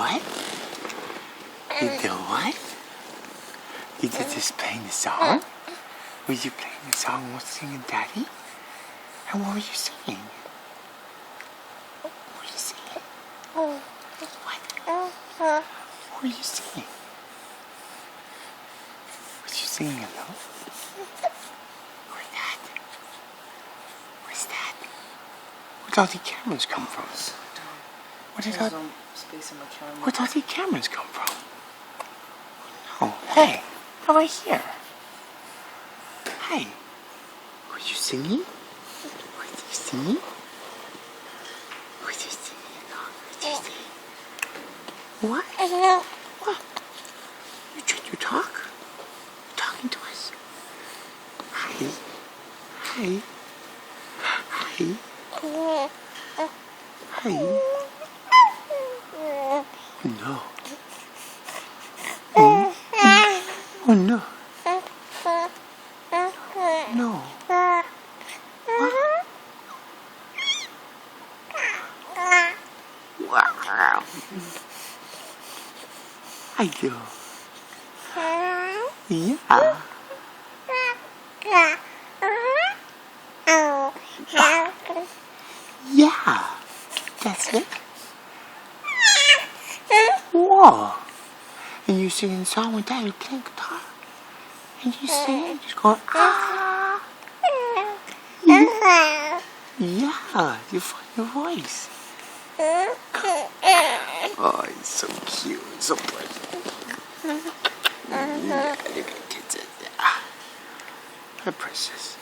what? You do what? You did just playing the song? Were you playing the song while singing Daddy? And what were you singing? What were you singing? What? What were you singing? Was you singing alone? Where's that? Where's that? Where'd all the cameras come from? Where'd all the cameras come from? Oh, hey, how about here? Hey, were you singing? Were you singing? Were you singing? Were you singing? What? What? You talk? You're talking to us? Hi. Hi. Hi. Hi. Oh no. Oh no. No. Wow. I do. Yeah. Yeah. That's it. Whoa. And you singing a song with Daddy playing guitar. And you sing, just going, ah. Yeah, you find your voice. Oh, it's so cute, it's so pretty. Yeah, you got kids in there. They're precious.